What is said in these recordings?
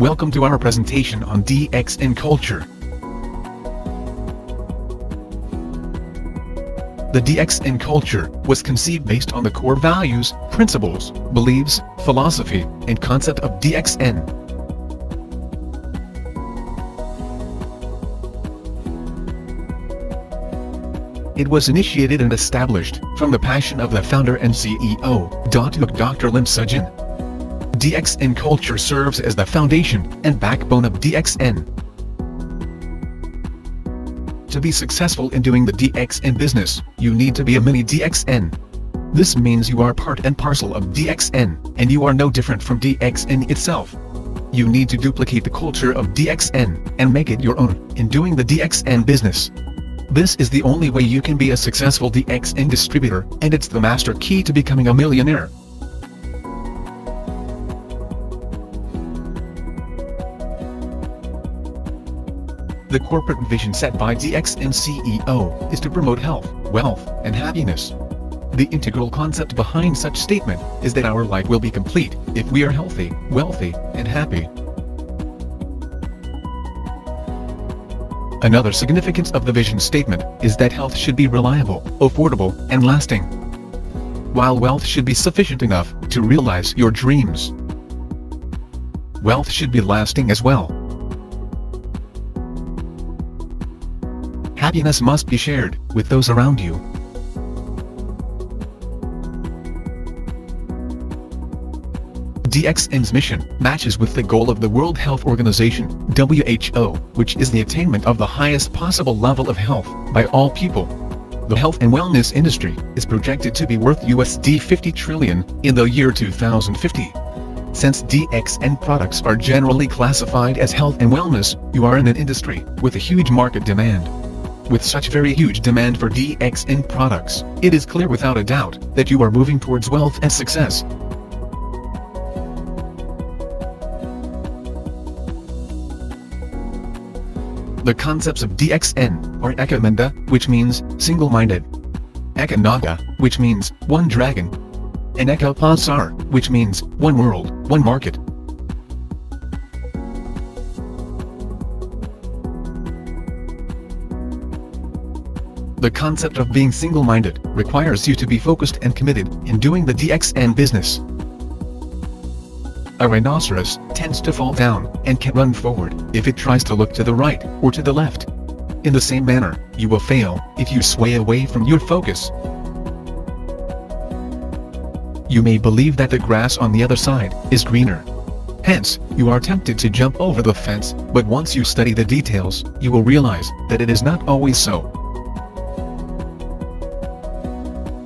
Welcome to our presentation on DXN culture. The DXN culture was conceived based on the core values, principles, beliefs, philosophy, and concept of DXN. It was initiated and established from the passion of the founder and CEO, Dr. Lim Sujin. DXN culture serves as the foundation and backbone of DXN. To be successful in doing the DXN business, you need to be a mini DXN. This means you are part and parcel of DXN, and you are no different from DXN itself. You need to duplicate the culture of DXN and make it your own in doing the DXN business. This is the only way you can be a successful DXN distributor, and it's the master key to becoming a millionaire. The corporate vision set by DXN CEO is to promote health, wealth, and happiness. The integral concept behind such statement is that our life will be complete if we are healthy, wealthy, and happy. Another significance of the vision statement is that health should be reliable, affordable, and lasting, while wealth should be sufficient enough to realize your dreams. Wealth should be lasting as well. Happiness must be shared with those around you. DXN's mission matches with the goal of the World Health Organization, WHO, which is the attainment of the highest possible level of health by all people. The health and wellness industry is projected to be worth $50 trillion in the year 2050. Since DXN products are generally classified as health and wellness, you are in an industry with a huge market demand. With such very huge demand for DXN products, it is clear without a doubt that you are moving towards wealth and success. The concepts of DXN are Ekamenda, which means single-minded, Ekanaga, which means one dragon, and Ekapasar, which means one world, one market. The concept of being single-minded requires you to be focused and committed in doing the DXN business. A rhinoceros tends to fall down and can run forward if it tries to look to the right or to the left. In the same manner, you will fail if you sway away from your focus. You may believe that the grass on the other side is greener. Hence, you are tempted to jump over the fence, but once you study the details, you will realize that it is not always so.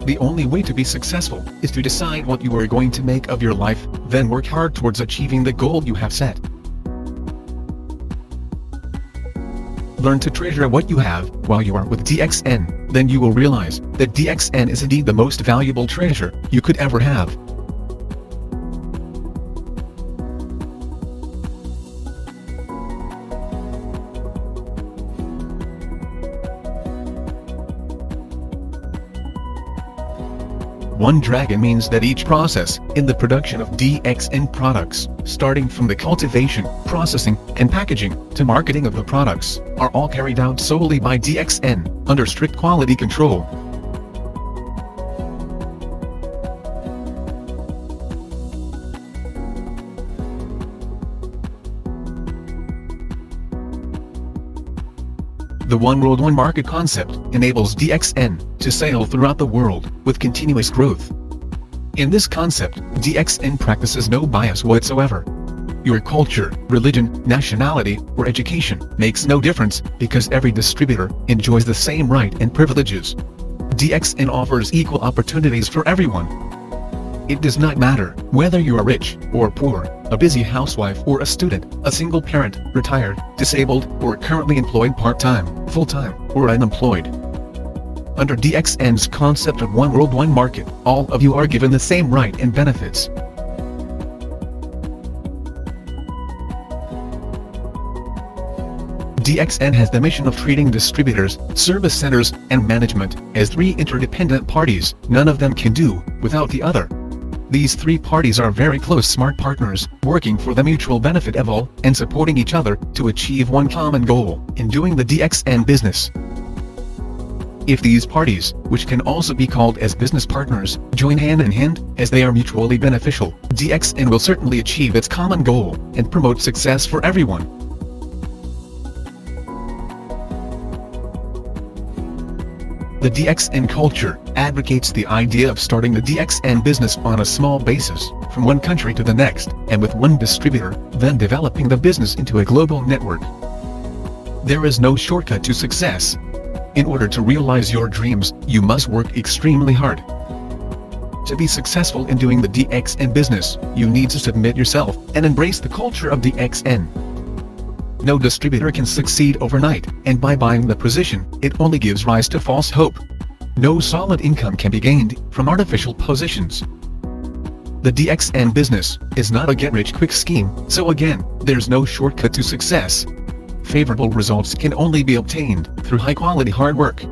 The only way to be successful is to decide what you are going to make of your life, then work hard towards achieving the goal you have set. Learn to treasure what you have while you are with DXN, then you will realize that DXN is indeed the most valuable treasure you could ever have. One dragon means that each process in the production of DXN products, starting from the cultivation, processing, and packaging to marketing of the products, are all carried out solely by DXN under strict quality control. The One World One Market concept enables DXN to sail throughout the world with continuous growth. In this concept, DXN practices no bias whatsoever. Your culture, religion, nationality, or education makes no difference because every distributor enjoys the same right and privileges. DXN offers equal opportunities for everyone. It does not matter whether you are rich or poor, a busy housewife or a student, a single parent, retired, disabled, or currently employed part-time, full-time, or unemployed. Under DXN's concept of One World One Market, all of you are given the same right and benefits. DXN has the mission of treating distributors, service centers, and management as three interdependent parties. None of them can do without the other. These three parties are very close smart partners, working for the mutual benefit of all, and supporting each other to achieve one common goal, in doing the DXN business. If these parties, which can also be called as business partners, join hand in hand, as they are mutually beneficial, DXN will certainly achieve its common goal, and promote success for everyone. The DXN culture advocates the idea of starting the DXN business on a small basis, from one country to the next, and with one distributor, then developing the business into a global network. There is no shortcut to success. In order to realize your dreams, you must work extremely hard. To be successful in doing the DXN business, you need to submit yourself and embrace the culture of DXN. No distributor can succeed overnight, and by buying the position, it only gives rise to false hope. No solid income can be gained from artificial positions. The DXN business is not a get-rich-quick scheme, so again, there's no shortcut to success. Favorable results can only be obtained through high-quality hard work.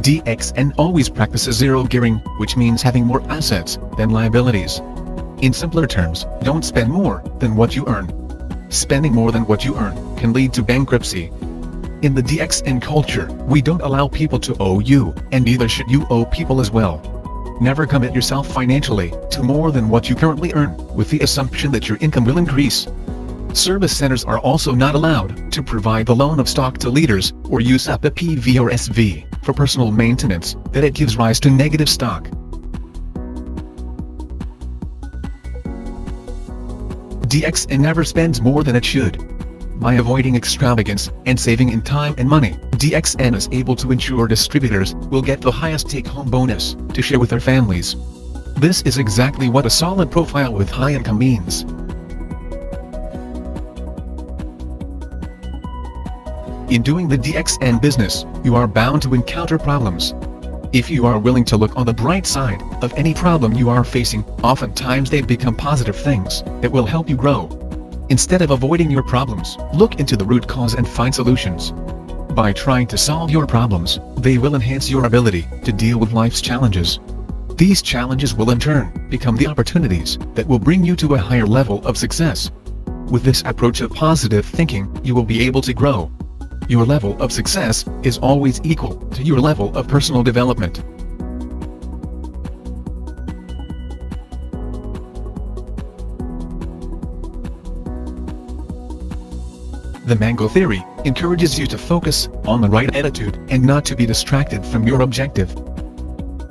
DXN always practices zero gearing, which means having more assets than liabilities. In simpler terms, don't spend more than what you earn. Spending more than what you earn can lead to bankruptcy. In the DXN culture, we don't allow people to owe you, and neither should you owe people as well. Never commit yourself financially to more than what you currently earn, with the assumption that your income will increase. Service centers are also not allowed to provide the loan of stock to leaders, or use up a PV or SV for personal maintenance, that it gives rise to negative stock. DXN never spends more than it should. By avoiding extravagance and saving in time and money, DXN is able to ensure distributors will get the highest take-home bonus to share with their families. This is exactly what a solid profile with high income means. In doing the DXN business, you are bound to encounter problems. If you are willing to look on the bright side of any problem you are facing, oftentimes they become positive things that will help you grow. Instead of avoiding your problems, look into the root cause and find solutions. By trying to solve your problems, they will enhance your ability to deal with life's challenges. These challenges will in turn become the opportunities that will bring you to a higher level of success. With this approach of positive thinking, you will be able to grow. Your level of success is always equal to your level of personal development. The mango theory encourages you to focus on the right attitude and not to be distracted from your objective.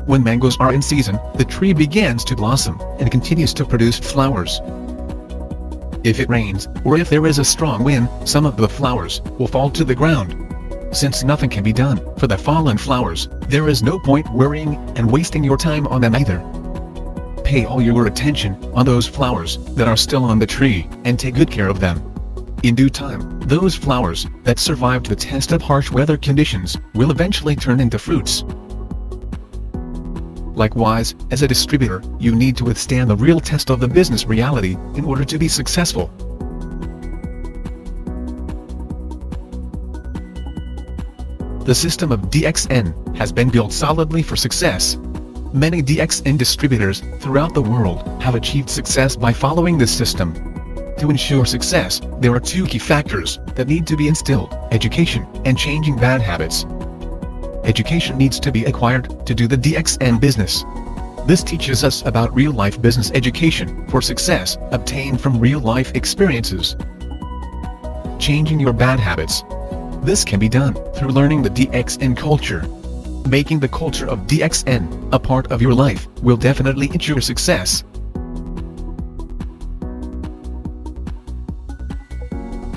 When mangoes are in season, the tree begins to blossom and continues to produce flowers. If it rains, or if there is a strong wind, some of the flowers will fall to the ground. Since nothing can be done for the fallen flowers, there is no point worrying and wasting your time on them either. Pay all your attention on those flowers that are still on the tree, and take good care of them. In due time, those flowers that survived the test of harsh weather conditions will eventually turn into fruits. Likewise, as a distributor, you need to withstand the real test of the business reality in order to be successful. The system of DXN has been built solidly for success. Many DXN distributors throughout the world have achieved success by following this system. To ensure success, there are two key factors that need to be instilled: education and changing bad habits. Education needs to be acquired to do the DXN business. This teaches us about real-life business education for success obtained from real-life experiences. Changing your bad habits. This can be done through learning the DXN culture. Making the culture of DXN a part of your life will definitely ensure success.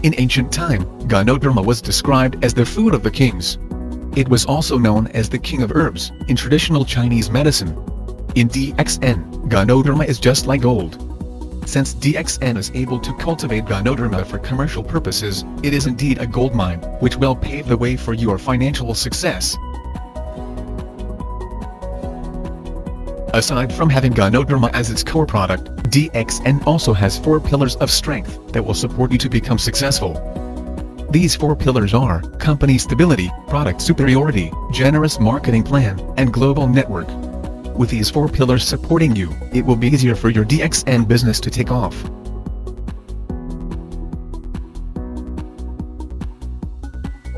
In ancient time, Ganoderma was described as the food of the kings. It was also known as the king of herbs in traditional Chinese medicine. In DXN, Ganoderma is just like gold. Since DXN is able to cultivate Ganoderma for commercial purposes, it is indeed a gold mine, which will pave the way for your financial success. Aside from having Ganoderma as its core product, DXN also has 4 pillars of strength that will support you to become successful. These 4 pillars are company stability, product superiority, generous marketing plan, and global network. With these 4 pillars supporting you, it will be easier for your DXN business to take off.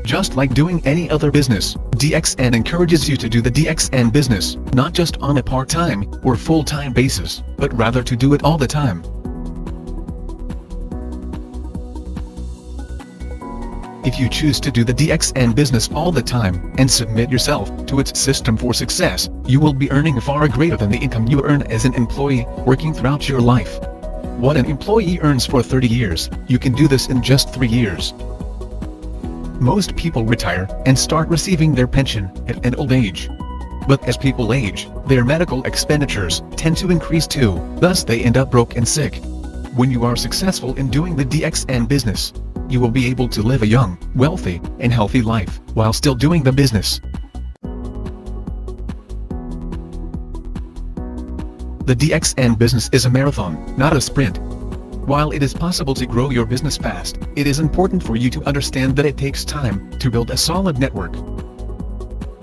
Just like doing any other business, DXN encourages you to do the DXN business, not just on a part-time or full-time basis, but rather to do it all the time. If you choose to do the DXN business all the time and submit yourself to its system for success, you will be earning far greater than the income you earn as an employee working throughout your life. What an employee earns for 30 years, you can do this in just 3 years. Most people retire and start receiving their pension at an old age. But as people age, their medical expenditures tend to increase too, thus they end up broke and sick. When you are successful in doing the DXN business, you will be able to live a young, wealthy, and healthy life while still doing the business. The DXN business is a marathon, not a sprint. While it is possible to grow your business fast, it is important for you to understand that it takes time to build a solid network.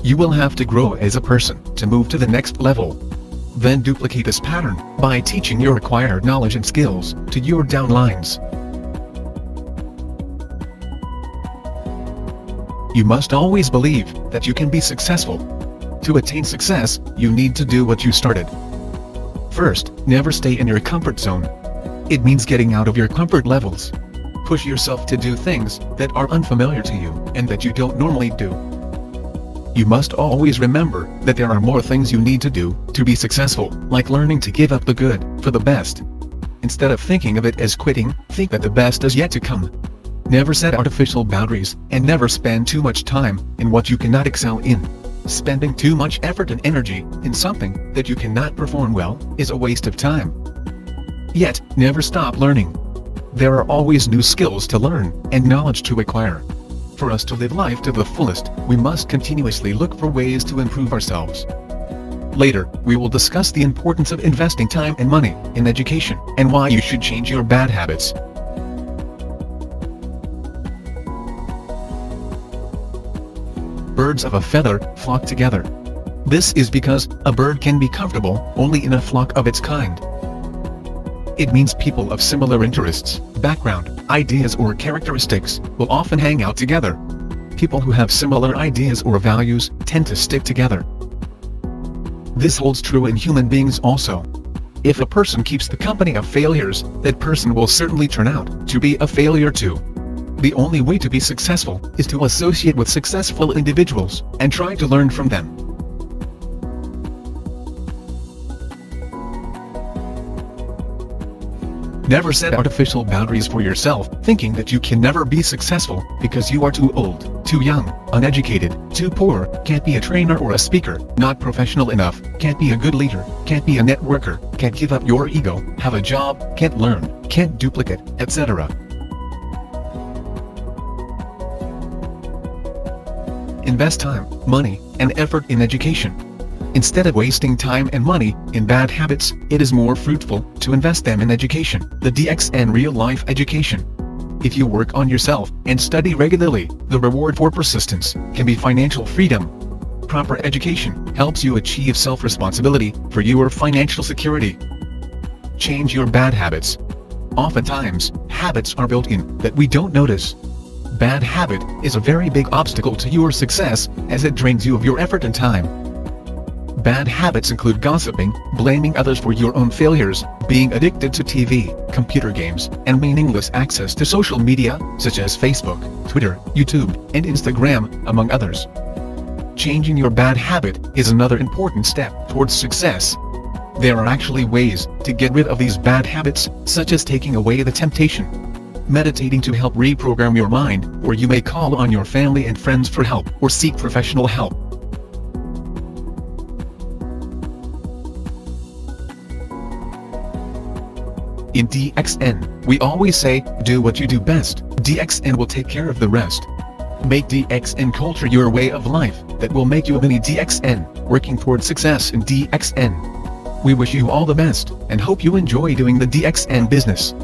You will have to grow as a person to move to the next level. Then duplicate this pattern by teaching your acquired knowledge and skills to your downlines. You must always believe that you can be successful. To attain success, you need to do what you started. First, never stay in your comfort zone. It means getting out of your comfort levels. Push yourself to do things that are unfamiliar to you and that you don't normally do. You must always remember that there are more things you need to do to be successful, like learning to give up the good for the best. Instead of thinking of it as quitting, think that the best is yet to come. Never set artificial boundaries, and never spend too much time in what you cannot excel in. Spending too much effort and energy in something that you cannot perform well is a waste of time. Yet, never stop learning. There are always new skills to learn and knowledge to acquire. For us to live life to the fullest, we must continuously look for ways to improve ourselves. Later, we will discuss the importance of investing time and money in education and why you should change your bad habits. Birds of a feather flock together. This is because a bird can be comfortable only in a flock of its kind. It means people of similar interests, background, ideas or characteristics will often hang out together. People who have similar ideas or values tend to stick together. This holds true in human beings also. If a person keeps the company of failures, that person will certainly turn out to be a failure too. The only way to be successful is to associate with successful individuals and try to learn from them. Never set artificial boundaries for yourself, thinking that you can never be successful because you are too old, too young, uneducated, too poor, can't be a trainer or a speaker, not professional enough, can't be a good leader, can't be a networker, can't give up your ego, have a job, can't learn, can't duplicate, etc. Invest time, money, and effort in education. Instead of wasting time and money in bad habits, it is more fruitful to invest them in education, the DXN real-life education. If you work on yourself and study regularly, the reward for persistence can be financial freedom. Proper education helps you achieve self-responsibility for your financial security. Change your bad habits. Oftentimes, habits are built in that we don't notice. Bad habit is a very big obstacle to your success as it drains you of your effort and time. Bad habits include gossiping, blaming others for your own failures, being addicted to TV, computer games, and meaningless access to social media, such as Facebook, Twitter, YouTube, and Instagram, among others. Changing your bad habit is another important step towards success. There are actually ways to get rid of these bad habits, such as taking away the temptation, meditating to help reprogram your mind, or you may call on your family and friends for help or seek professional help. In DXN, we always say, do what you do best. DXN will take care of the rest. Make DXN culture your way of life that will make you a mini DXN, working towards success in DXN. We wish you all the best, and hope you enjoy doing the DXN business.